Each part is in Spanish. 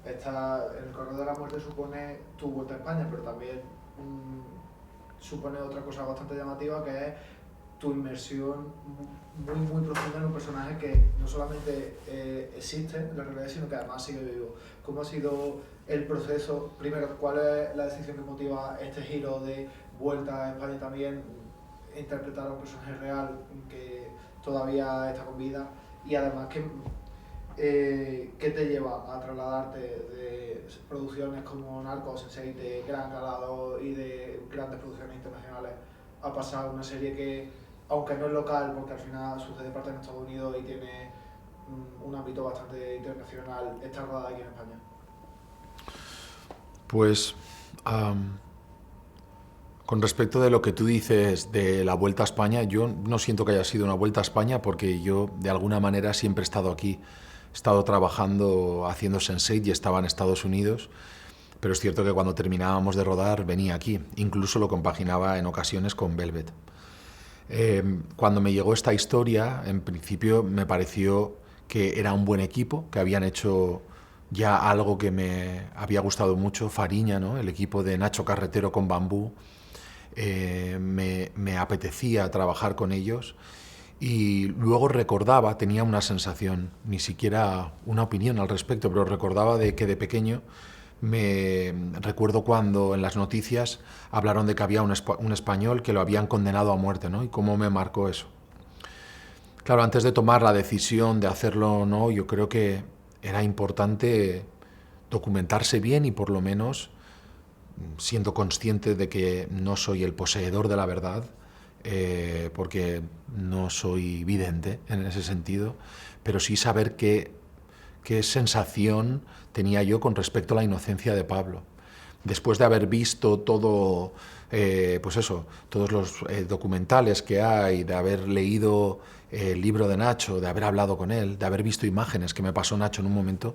El Corredor de la Muerte supone tu vuelta a España, pero también supone otra cosa bastante llamativa, que es tu inmersión muy profunda en un personaje que no solamente existe en la realidad, sino que además sigue vivo. ¿Cómo ha sido el proceso? Primero, ¿cuál es la decisión que motiva este giro de vuelta a España también, interpretar a un personaje real que todavía está con vida? Y además, ¿qué te lleva a trasladarte de producciones como Narcos, Sense8, de gran calado y de grandes producciones internacionales, a pasar a una serie que, aunque no es local, porque al final sucede parte en Estados Unidos y tiene un ámbito bastante internacional, está rodada aquí en España? Pues con respecto de lo que tú dices de la Vuelta a España, yo no siento que haya sido una Vuelta a España porque yo de alguna manera siempre he estado aquí. He estado trabajando haciendo Sense8 y estaba en Estados Unidos, pero es cierto que cuando terminábamos de rodar venía aquí. Incluso lo compaginaba en ocasiones con Velvet. Cuando me llegó esta historia, en principio me pareció que era un buen equipo, que habían hecho ya algo que me había gustado mucho, Fariña, ¿no? El equipo de Nacho Carretero con Bambú. Me apetecía trabajar con ellos y luego recordaba, tenía una sensación, ni siquiera una opinión al respecto, pero recordaba de que de pequeño me recuerdo cuando en las noticias hablaron de que había un español que lo habían condenado a muerte, ¿no? Y cómo me marcó eso. Claro, antes de tomar la decisión de hacerlo o no, yo creo que era importante documentarse bien y por lo menos, siendo consciente de que no soy el poseedor de la verdad, porque no soy vidente en ese sentido, pero sí saber qué sensación tenía yo con respecto a la inocencia de Pablo. Después de haber visto todo, pues eso, todos los documentales que hay, de haber leído el libro de Nacho, de haber hablado con él, de haber visto imágenes que me pasó Nacho en un momento,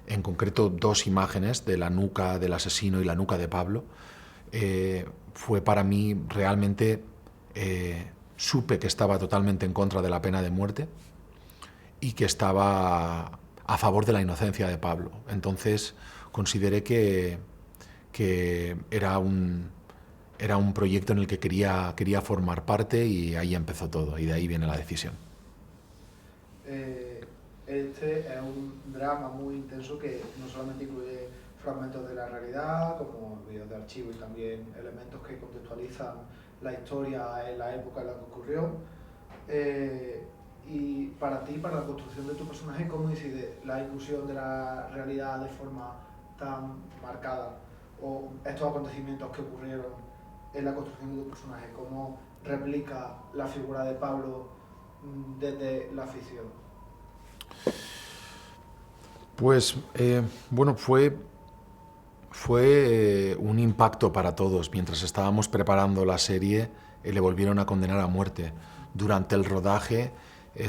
en concreto dos imágenes de la nuca del asesino y la nuca de Pablo, fue para mí realmente, supe que estaba totalmente en contra de la pena de muerte y que estaba a favor de la inocencia de Pablo. Entonces consideré que era un proyecto en el que quería formar parte y ahí empezó todo y de ahí viene la decisión. Este es un drama muy intenso que no solamente incluye fragmentos de la realidad, como vídeos de archivo y también elementos que contextualizan la historia en la época en la que ocurrió. Y para ti, para la construcción de tu personaje, ¿cómo incide la inclusión de la realidad de forma tan marcada? O estos acontecimientos que ocurrieron en la construcción de tu personaje, ¿cómo replica la figura de Pablo desde la ficción? Pues bueno, fue un impacto para todos. Mientras estábamos preparando la serie, le volvieron a condenar a muerte. Durante el rodaje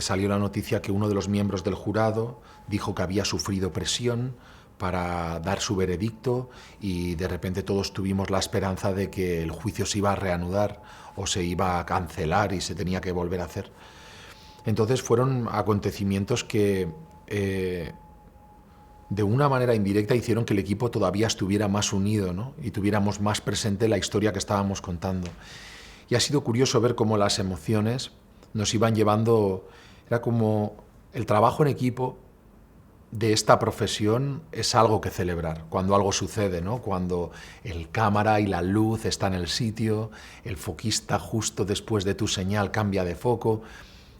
salió la noticia que uno de los miembros del jurado dijo que había sufrido presión para dar su veredicto y de repente todos tuvimos la esperanza de que el juicio se iba a reanudar o se iba a cancelar y se tenía que volver a hacer. Entonces fueron acontecimientos que de una manera indirecta hicieron que el equipo todavía estuviera más unido, ¿no? Y tuviéramos más presente la historia que estábamos contando. Y ha sido curioso ver cómo las emociones nos iban llevando, era como el trabajo en equipo de esta profesión es algo que celebrar, cuando algo sucede, ¿no? Cuando el cámara y la luz están en el sitio, el foquista justo después de tu señal cambia de foco.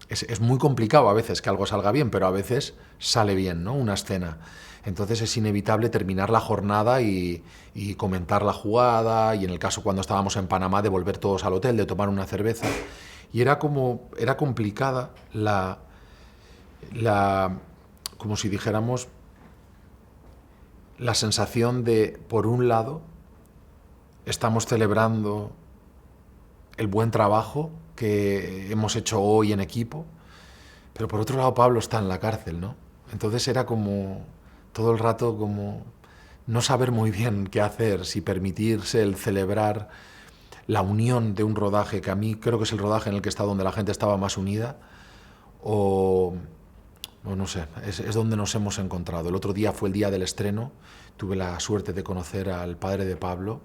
Es muy complicado a veces que algo salga bien, pero a veces sale bien, ¿no? Una escena. Entonces es inevitable terminar la jornada y comentar la jugada, y en el caso cuando estábamos en Panamá de volver todos al hotel, de tomar una cerveza. Y era complicada la, como si dijéramos, la sensación de, por un lado, estamos celebrando el buen trabajo que hemos hecho hoy en equipo, pero por otro lado Pablo está en la cárcel, ¿no? Entonces era como todo el rato como no saber muy bien qué hacer, si permitirse el celebrar la unión de un rodaje, que a mí creo que es el rodaje en el que está donde la gente estaba más unida, o, o no sé, es donde nos hemos encontrado. El otro día fue el día del estreno, tuve la suerte de conocer al padre de Pablo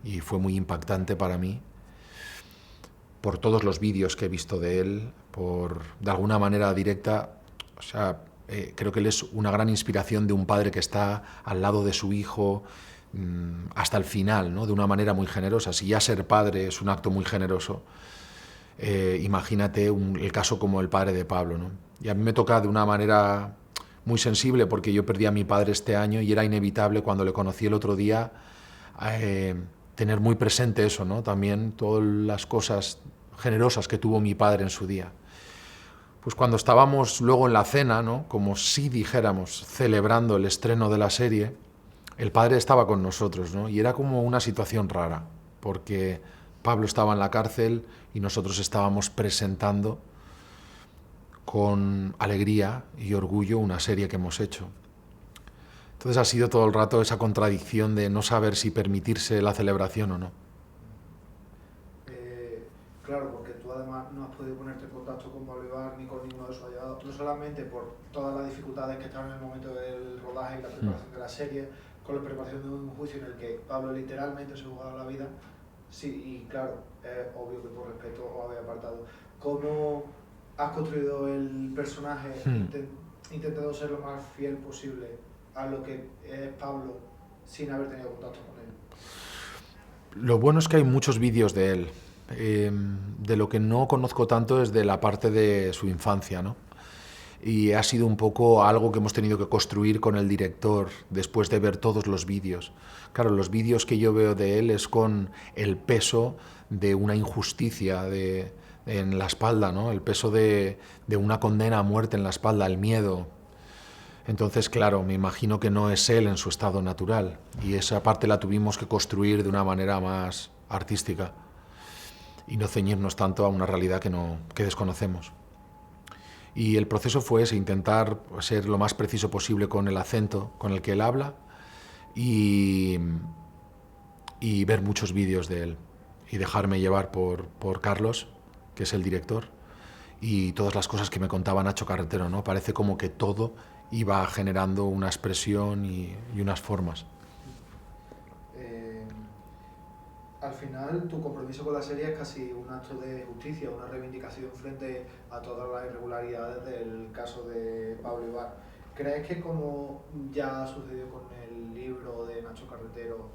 y fue muy impactante para mí por todos los vídeos que he visto de él, por de alguna manera directa, o sea, creo que él es una gran inspiración de un padre que está al lado de su hijo hasta el final, ¿no? De una manera muy generosa. Si ya ser padre es un acto muy generoso, imagínate el caso como el padre de Pablo, ¿no? Y a mí me toca de una manera muy sensible porque yo perdí a mi padre este año y era inevitable cuando le conocí el otro día tener muy presente eso, ¿no? También todas las cosas generosas que tuvo mi padre en su día. Pues cuando estábamos luego en la cena, ¿no? Como si dijéramos, celebrando el estreno de la serie, el padre estaba con nosotros, ¿no? Y era como una situación rara, porque Pablo estaba en la cárcel y nosotros estábamos presentando con alegría y orgullo una serie que hemos hecho. Entonces ha sido todo el rato esa contradicción de no saber si permitirse la celebración o no. Claro, porque tú además no has podido ponerte en contacto con Bolívar ni con ninguno de sus allegados, no solamente por todas las dificultades que estaban en el momento del rodaje y la preparación de la serie, con la preparación de un juicio en el que Pablo literalmente se jugaba la vida, sí, y claro, es obvio que por respeto os habéis apartado. ¿Cómo has construido el personaje intentando ser lo más fiel posible a lo que es Pablo sin haber tenido contacto con él? Lo bueno es que hay muchos vídeos de él. De lo que no conozco tanto es de la parte de su infancia, ¿no? Y ha sido un poco algo que hemos tenido que construir con el director después de ver todos los vídeos. Claro, los vídeos que yo veo de él es con el peso de una injusticia en la espalda, ¿no? El peso de una condena a muerte en la espalda, el miedo. Entonces, claro, me imagino que no es él en su estado natural y esa parte la tuvimos que construir de una manera más artística y no ceñirnos tanto a una realidad que desconocemos. Y el proceso fue ese, intentar ser lo más preciso posible con el acento con el que él habla y, y ver muchos vídeos de él y dejarme llevar por Carlos, que es el director, y todas las cosas que me contaba Nacho Carretero, ¿no? Parece como que todo iba generando una expresión y unas formas. Al final, tu compromiso con la serie es casi un acto de justicia, una reivindicación frente a todas las irregularidades del caso de Pablo Ibar. ¿Crees que como ya sucedió con el libro de Nacho Carretero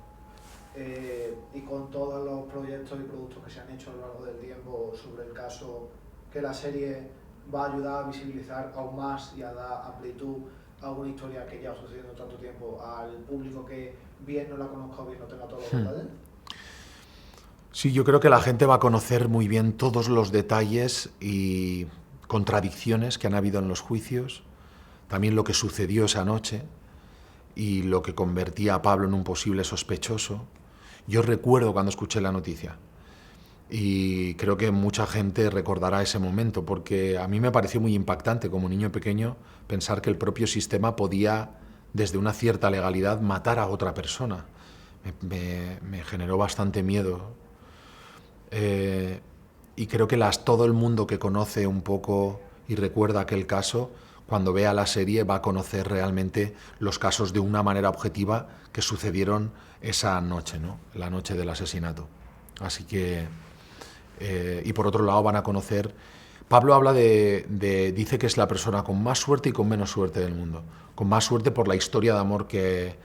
y con todos los proyectos y productos que se han hecho a lo largo del tiempo sobre el caso, que la serie va a ayudar a visibilizar aún más y a dar amplitud a una historia que ya sucediendo tanto tiempo al público que bien no la conozca o bien no tenga todos los detalles? Sí, yo creo que la gente va a conocer muy bien todos los detalles y contradicciones que han habido en los juicios, también lo que sucedió esa noche y lo que convertía a Pablo en un posible sospechoso. Yo recuerdo cuando escuché la noticia y creo que mucha gente recordará ese momento porque a mí me pareció muy impactante como niño pequeño pensar que el propio sistema podía, desde una cierta legalidad, matar a otra persona. Me generó bastante miedo. Y creo que todo el mundo que conoce un poco y recuerda aquel caso, cuando vea la serie va a conocer realmente los casos de una manera objetiva que sucedieron esa noche, ¿no? La noche del asesinato. Así que, y por otro lado van a conocer, Pablo habla dice que es la persona con más suerte y con menos suerte del mundo. Con más suerte por la historia de amor que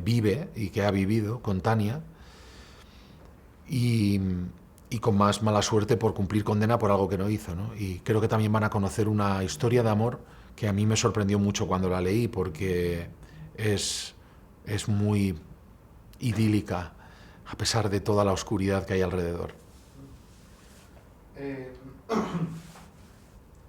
vive y que ha vivido con Tania, y con más mala suerte por cumplir condena por algo que no hizo, ¿no? Y creo que también van a conocer una historia de amor que a mí me sorprendió mucho cuando la leí porque es muy idílica a pesar de toda la oscuridad que hay alrededor. Eh,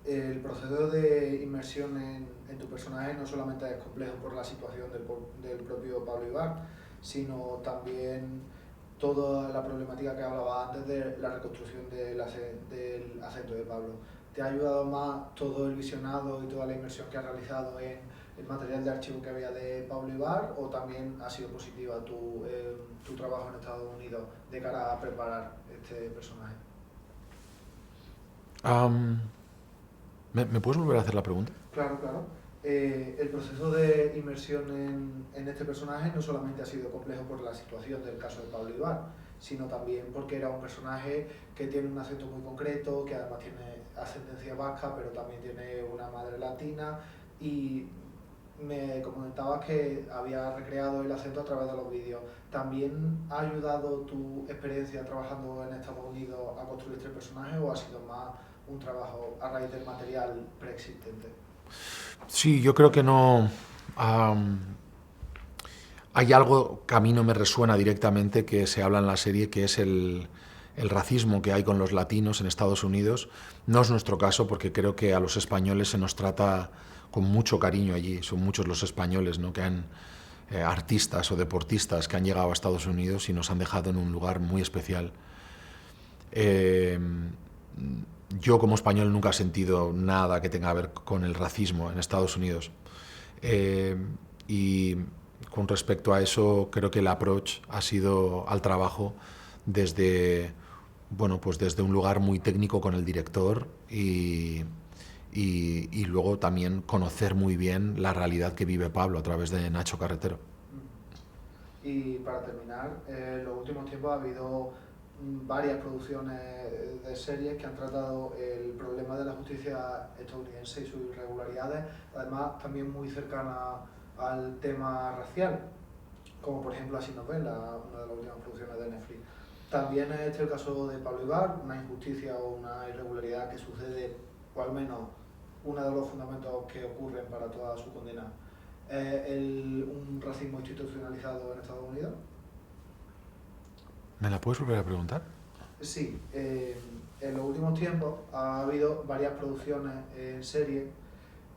el proceso de inmersión en tu personaje no solamente es complejo por la situación del propio Pablo Ibar, sino también toda la problemática que hablaba antes de la reconstrucción del acento de Pablo. ¿Te ha ayudado más todo el visionado y toda la inmersión que has realizado en el material de archivo que había de Pablo Ibar, o también ha sido positiva tu trabajo en Estados Unidos de cara a preparar este personaje? ¿Me puedes volver a hacer la pregunta? Claro, claro. El proceso de inmersión en este personaje no solamente ha sido complejo por la situación del caso de Pablo Ibar, sino también porque era un personaje que tiene un acento muy concreto, que además tiene ascendencia vasca, pero también tiene una madre latina, y me comentabas que había recreado el acento a través de los vídeos. ¿También ha ayudado tu experiencia trabajando en Estados Unidos a construir este personaje o ha sido más un trabajo a raíz del material preexistente? Sí, yo creo que no... am, hay algo que a mí no me resuena directamente que se habla en la serie, que es el racismo que hay con los latinos en Estados Unidos. No es nuestro caso porque creo que a los españoles se nos trata con mucho cariño allí. Son muchos los españoles, ¿no?, que han, artistas o deportistas que han llegado a Estados Unidos y nos han dejado en un lugar muy especial. Eh, yo como español nunca he sentido nada que tenga que ver con el racismo en Estados Unidos. Eh, y con respecto a eso, creo que el approach ha sido al trabajo desde, bueno, pues desde un lugar muy técnico con el director y luego también conocer muy bien la realidad que vive Pablo a través de Nacho Carretero. Y para terminar, en los últimos tiempos ha habido varias producciones de series que han tratado el problema de la justicia estadounidense y sus irregularidades, además también muy cercana al tema racial, como por ejemplo Así nos ven, una de las últimas producciones de Netflix. También es este el caso de Pablo Ibar, una injusticia o una irregularidad que sucede, o al menos uno de los fundamentos que ocurren para toda su condena. Un racismo institucionalizado en Estados Unidos. ¿Me la puedes volver a preguntar? Sí, en los últimos tiempos ha habido varias producciones en serie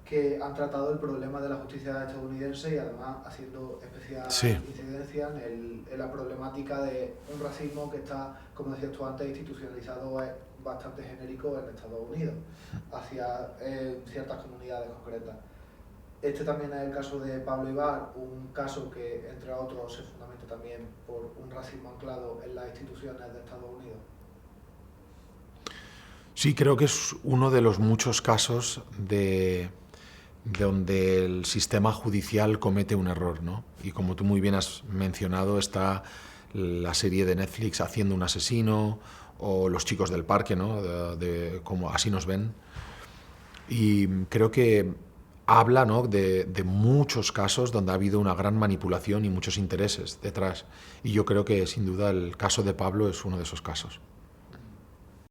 que han tratado el problema de la justicia estadounidense y además haciendo especial Sí. incidencia en la problemática de un racismo que está, como decías tú antes, institucionalizado, es bastante genérico en Estados Unidos, hacia ciertas comunidades concretas. Este también es el caso de Pablo Ibar, un caso que, entre otros, se fundamenta también por un racismo anclado en las instituciones de Estados Unidos. Sí, creo que es uno de los muchos casos de donde el sistema judicial comete un error, ¿no? Y como tú muy bien has mencionado, está la serie de Netflix Haciendo un asesino o Los chicos del parque, ¿no?, como Así nos ven. Y creo que habla, ¿no?, de muchos casos donde ha habido una gran manipulación y muchos intereses detrás. Y yo creo que sin duda el caso de Pablo es uno de esos casos.